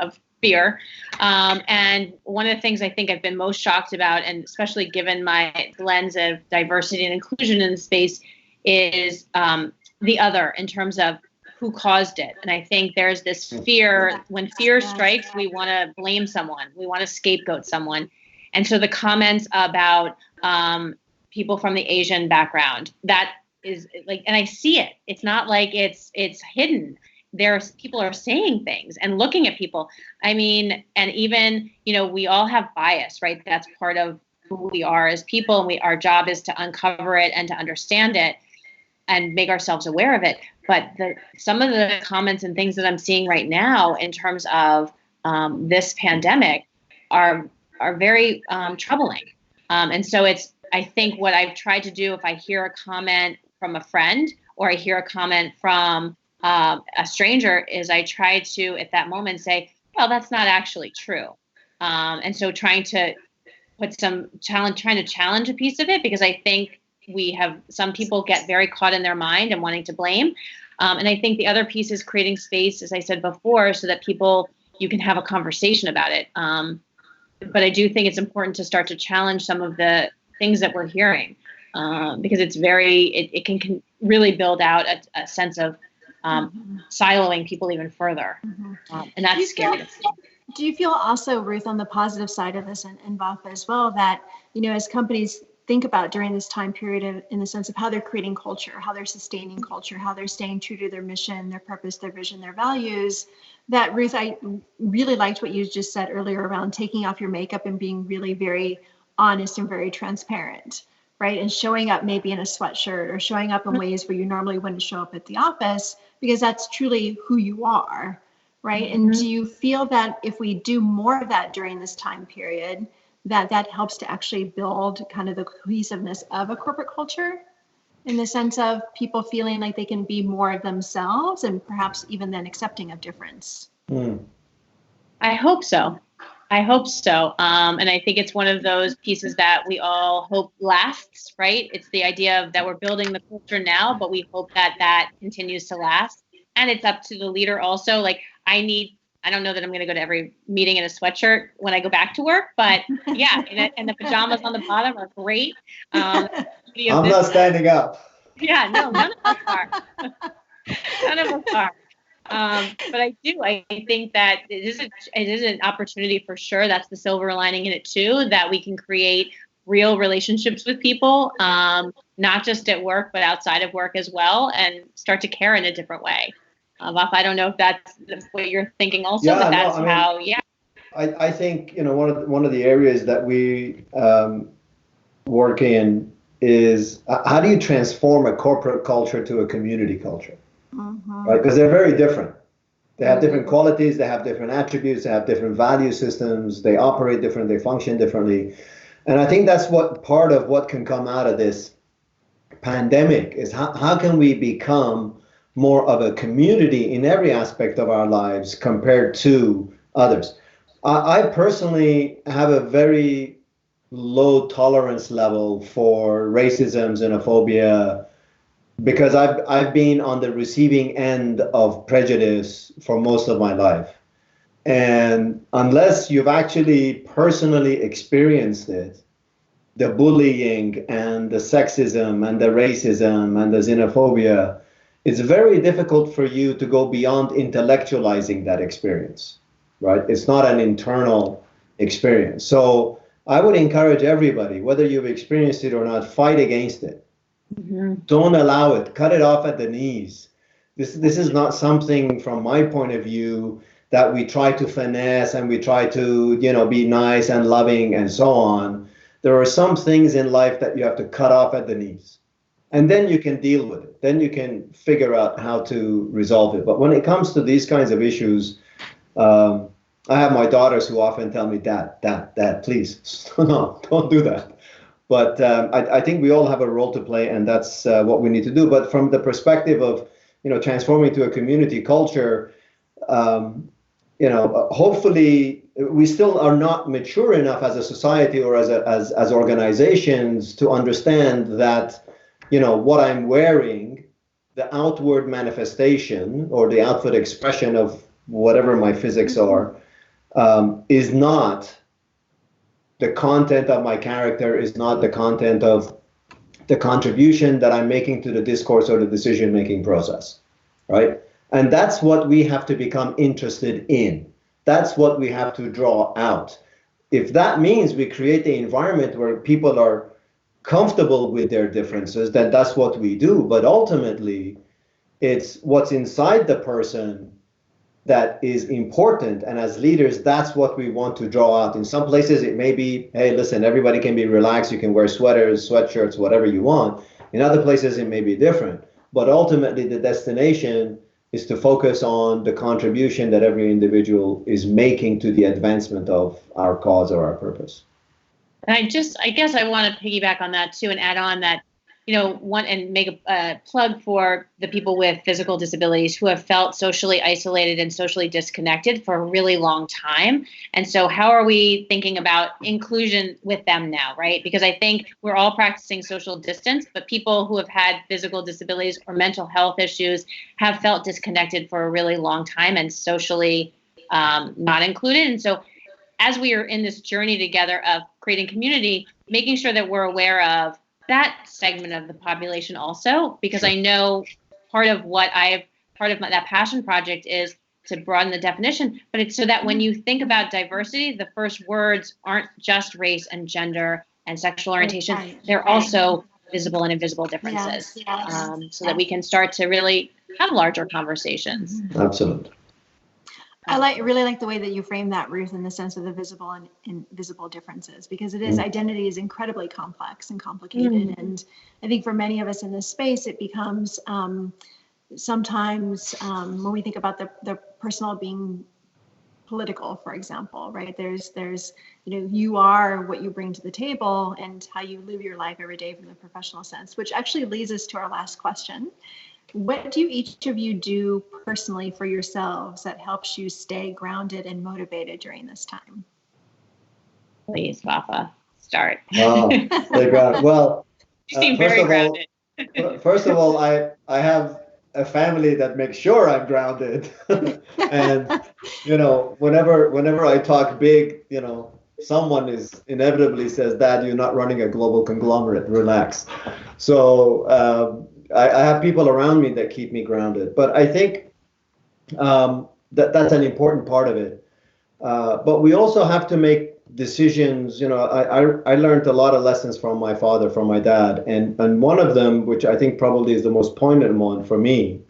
of fear. And one of the things I think I've been most shocked about, and especially given my lens of diversity and inclusion in the space, is the other in terms of who caused it. And I think there's this fear. When fear strikes, we want to blame someone. We want to scapegoat someone. And so the comments about people from the Asian background, that is like, and I see it. It's not like it's hidden. People are saying things and looking at people. I mean, and even, we all have bias, right? That's part of who we are as people. And our job is to uncover it and to understand it and make ourselves aware of it. But some of the comments and things that I'm seeing right now in terms of this pandemic are very troubling. And so I think what I've tried to do, if I hear a comment from a friend or I hear a comment from a stranger, is I try to, at that moment, say, well, that's not actually true. And so trying to challenge a piece of it, because I think some people get very caught in their mind and wanting to blame. And I think the other piece is creating space, as I said before, so that you can have a conversation about it. But I do think it's important to start to challenge some of the things that we're hearing, because it can really build out a sense of siloing people even further. And that's scary. Do you feel also, Ruth, on the positive side of this, and Vafa as well, that, as companies think about during this time period in the sense of how they're creating culture, how they're sustaining culture, how they're staying true to their mission, their purpose, their vision, their values, that, Ruth, I really liked what you just said earlier around taking off your makeup and being really very honest and very transparent, right? And showing up maybe in a sweatshirt or showing up in ways where you normally wouldn't show up at the office, because that's truly who you are, right? And do you feel that if we do more of that during this time period, that helps to actually build kind of the cohesiveness of a corporate culture, in the sense of people feeling like they can be more of themselves and perhaps even then accepting of difference? I hope so. And I think it's one of those pieces that we all hope lasts, right? It's the idea that we're building the culture now, but we hope that continues to last. And it's up to the leader also. Like, I don't know that I'm going to go to every meeting in a sweatshirt when I go back to work, but yeah, and the pajamas on the bottom are great. I'm not standing up. Yeah, no, none of us are. None of us are. But I think that it is an opportunity for sure. That's the silver lining in it too, that we can create real relationships with people, not just at work, but outside of work as well, and start to care in a different way. Vafa, I don't know if that's what you're thinking also, but that's how. I think, one of the areas that we work in is how do you transform a corporate culture to a community culture, right? Because they're very different. They have different qualities, they have different attributes, they have different value systems, they operate different, they function differently. And I think that's part of what can come out of this pandemic is how can we become more of a community in every aspect of our lives compared to others. I personally have a very low tolerance level for racism, xenophobia, because I've been on the receiving end of prejudice for most of my life. And unless you've actually personally experienced it, the bullying and the sexism and the racism and the xenophobia, it's very difficult for you to go beyond intellectualizing that experience, right? It's not an internal experience. So I would encourage everybody, whether you've experienced it or not, fight against it. Don't allow it. Cut it off at the knees. This is not something, from my point of view, that we try to finesse and we try to, be nice and loving and so on. There are some things in life that you have to cut off at the knees. And then you can deal with it. Then you can figure out how to resolve it. But when it comes to these kinds of issues, I have my daughters who often tell me, Dad, please, no, don't do that. But I think we all have a role to play, and that's what we need to do. But from the perspective of, transforming to a community culture, hopefully we still are not mature enough as a society or as organizations to understand that, what I'm wearing, the outward manifestation or the outward expression of whatever my physics are, is not the content of my character, is not the content of the contribution that I'm making to the discourse or the decision-making process, right? And that's what we have to become interested in. That's what we have to draw out. If that means we create the environment where people are comfortable with their differences, then that's what we do. But ultimately, it's what's inside the person that is important. And as leaders, that's what we want to draw out. In some places, it may be, hey, listen, everybody can be relaxed. You can wear sweaters, sweatshirts, whatever you want. In other places, it may be different. But ultimately, the destination is to focus on the contribution that every individual is making to the advancement of our cause or our purpose. And I guess I want to piggyback on that too and add on that, and make a plug for the people with physical disabilities who have felt socially isolated and socially disconnected for a really long time. And so how are we thinking about inclusion with them now, right? Because I think we're all practicing social distance, but people who have had physical disabilities or mental health issues have felt disconnected for a really long time and socially not included. And so as we are in this journey together of creating community, making sure that we're aware of that segment of the population also, because I know part of that passion project is to broaden the definition, but it's so that when you think about diversity, the first words aren't just race and gender and sexual orientation, they're also visible and invisible differences, so that we can start to really have larger conversations. Absolutely. I really like the way that you frame that, Ruth, in the sense of the visible and invisible differences, because identity is incredibly complex and complicated. And I think for many of us in this space, it becomes sometimes when we think about the personal being political, for example, right? There's you are what you bring to the table and how you live your life every day from the professional sense, which actually leads us to our last question. What do each of you do personally for yourselves that helps you stay grounded and motivated during this time? Please, Vafa, start. Wow, stay grounded. Well, you seem very grounded. First of all, I have a family that makes sure I'm grounded. And, whenever I talk big, someone inevitably says, Dad, you're not running a global conglomerate, relax. So, I have people around me that keep me grounded, but I think that's an important part of it. But we also have to make decisions. I learned a lot of lessons from my father, from my dad, and one of them, which I think probably is the most poignant one for me,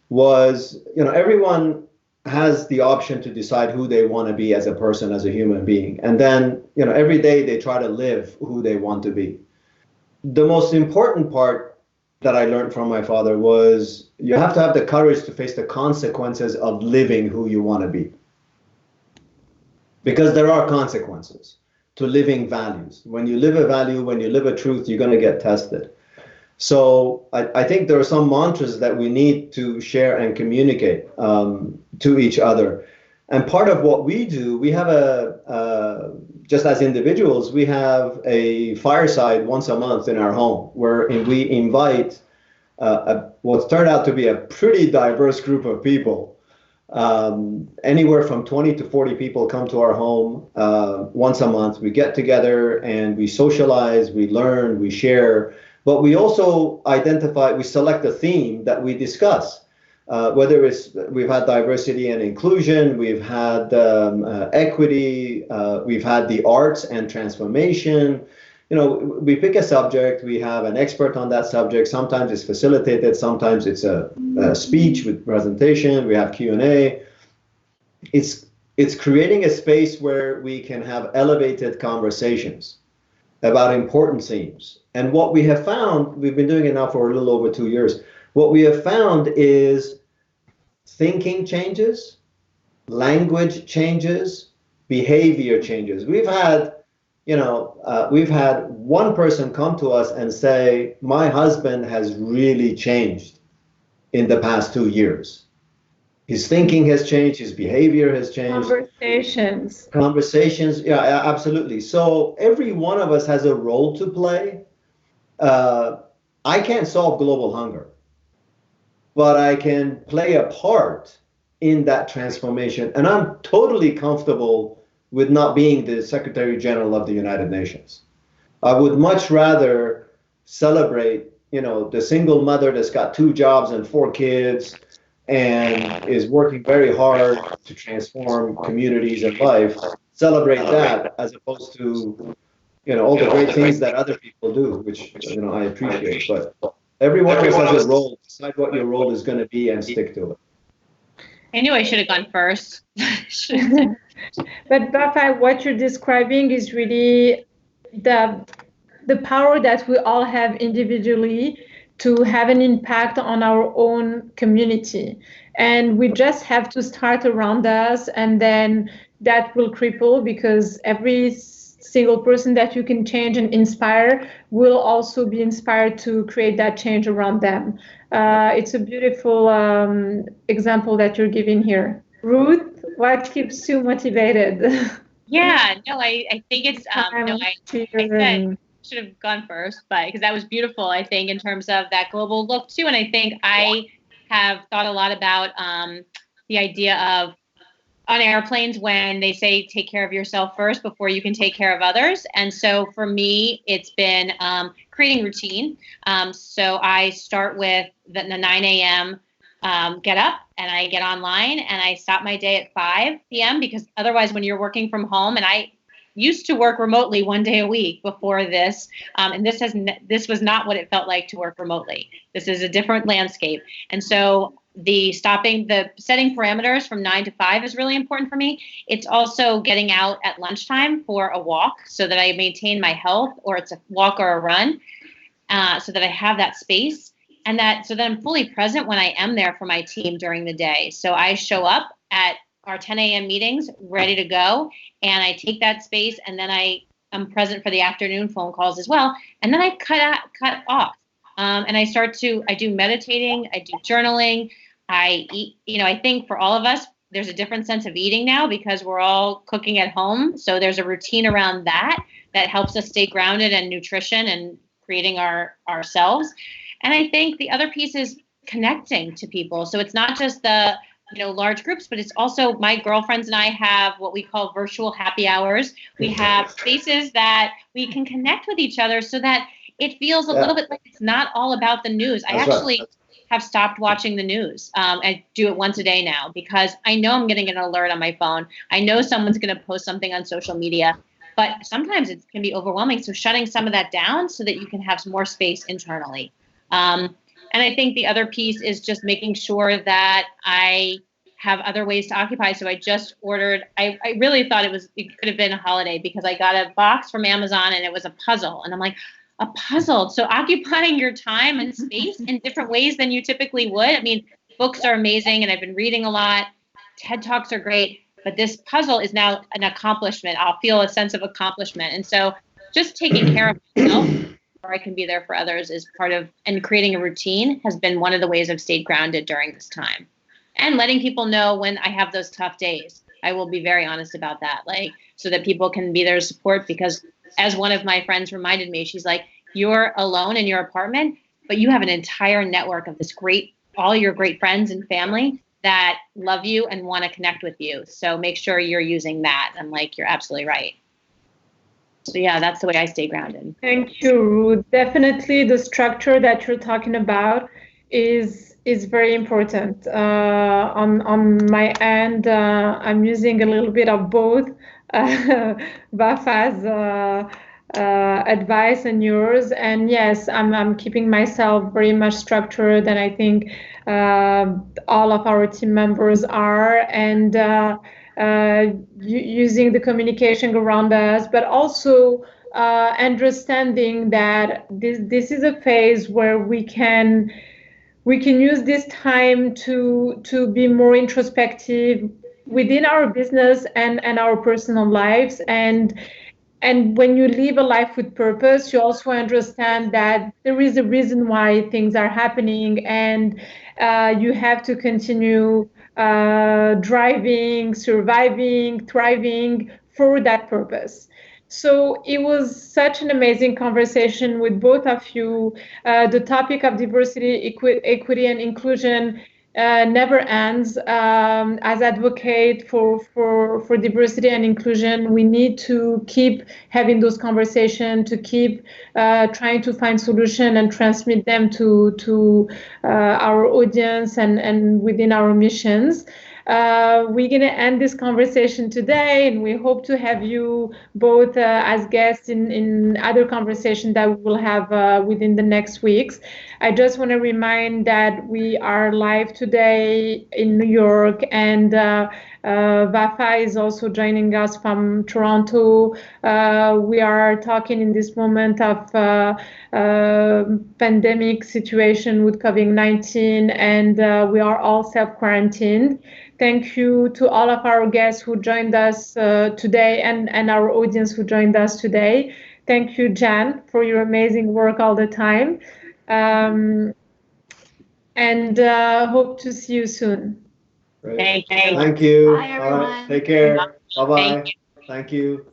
was everyone has the option to decide who they want to be as a person, as a human being, and then every day they try to live who they want to be. The most important part that I learned from my father was you have to have the courage to face the consequences of living who you want to be. Because there are consequences to living values. When you live a value, when you live a truth, you're going to get tested. So I think there are some mantras that we need to share and communicate to each other. And part of what we do, we have just as individuals, we have a fireside once a month in our home where we invite what's turned out to be a pretty diverse group of people. Anywhere from 20 to 40 people come to our home once a month. We get together and we socialize, we learn, we share, but we also we select a theme that we discuss. Whether we've had diversity and inclusion, we've had equity, we've had the arts and transformation. We pick a subject, we have an expert on that subject. Sometimes it's facilitated, sometimes it's a speech with presentation, we have Q&A. It's creating a space where we can have elevated conversations about important themes. And what we have found, we've been doing it now for a little over 2 years, what we have found is thinking changes, language changes, behavior changes. We've had one person come to us and say, my husband has really changed in the past 2 years. His thinking has changed, his behavior has changed. Conversations, yeah, absolutely. So every one of us has a role to play. I can't solve global hunger, but I can play a part in that transformation. And I'm totally comfortable with not being the Secretary General of the United Nations. I would much rather celebrate, the single mother that's got 2 jobs and 4 kids and is working very hard to transform communities and life. Celebrate that as opposed to, all the great things that other people do, which, I appreciate. But every one of us has a role. Decide what your role is going to be and stick to it. I knew I should have gone first. But Vafa, what you're describing is really the power that we all have individually to have an impact on our own community. And we just have to start around us, and then that will cripple, because every single person that you can change and inspire will also be inspired to create that change around them. It's a beautiful example that you're giving here. Ruth, what keeps you motivated? Yeah, no, I think it's, I said, should have gone first, but because that was beautiful, I think, in terms of that global look too. And I think I have thought a lot about the idea of on airplanes when they say take care of yourself first before you can take care of others. And so for me, it's been creating routine. So I start with the 9 a.m. Get up, and I get online and I stop my day at 5 p.m. because otherwise when you're working from home, and I used to work remotely 1 day a week before this, and this was not what it felt like to work remotely. This is a different landscape. And so the setting parameters from 9 to 5 is really important for me. It's also getting out at lunchtime for a walk so that I maintain my health, or it's a walk or a run, so that I have that space, and so that I'm fully present when I am there for my team during the day. So I show up at our 10 a.m. meetings ready to go, and I take that space, and then I'm present for the afternoon phone calls as well, and then I cut off. And I do meditating, I do journaling, I eat, I think for all of us, there's a different sense of eating now because we're all cooking at home. So there's a routine around that helps us stay grounded in nutrition and creating ourselves. And I think the other piece is connecting to people. So it's not just the, large groups, but it's also my girlfriends and I have what we call virtual happy hours. We have spaces that we can connect with each other so that it feels a little bit like it's not all about the news. I actually have stopped watching the news. I do it once a day now because I know I'm getting an alert on my phone. I know someone's going to post something on social media, but sometimes it can be overwhelming. So shutting some of that down so that you can have some more space internally. And I think the other piece is just making sure that I have other ways to occupy. So I just ordered, I really thought it could have been a holiday because I got a box from Amazon and it was a puzzle. And I'm like, a puzzle. So occupying your time and space in different ways than you typically would. I mean, books are amazing and I've been reading a lot. TED Talks are great, but this puzzle is now an accomplishment. I'll feel a sense of accomplishment. And so just taking care of myself where I can be there for others is part of, and creating a routine has been one of the ways I've stayed grounded during this time. And letting people know when I have those tough days. I will be very honest about that, so that people can be there to support, because as one of my friends reminded me, she's like, you're alone in your apartment, but you have an entire network of all your great friends and family that love you and want to connect with you. So make sure you're using that. I'm like, you're absolutely right. So yeah, that's the way I stay grounded. Thank you, Ruth. Definitely the structure that you're talking about is very important. On my end, I'm using a little bit of both Vafa's advice and yours. And yes, I'm keeping myself very much structured, and I think all of our team members are, and using the communication around us, but also understanding that this is a phase where we can use this time to be more introspective, within our business and our personal lives. And when you live a life with purpose, you also understand that there is a reason why things are happening, and you have to continue driving, surviving, thriving for that purpose. So it was such an amazing conversation with both of you. The topic of diversity, equity, and inclusion never ends. As advocate for diversity and inclusion, we need to keep having those conversations, to keep trying to find solutions and transmit them to our audience and within our missions. We're going to end this conversation today, and we hope to have you both as guests in other conversations that we will have within the next weeks. I just want to remind that we are live today in New York, and Vafa is also joining us from Toronto. We are talking in this moment of pandemic situation with COVID-19, and we are all self-quarantined. Thank you to all of our guests who joined us today, and our audience who joined us today. Thank you, Jan, for your amazing work all the time. And hope to see you soon. Great. Thank you. Thank you. Bye, everyone. All right. Take care. Bye-bye. Thank you. Thank you.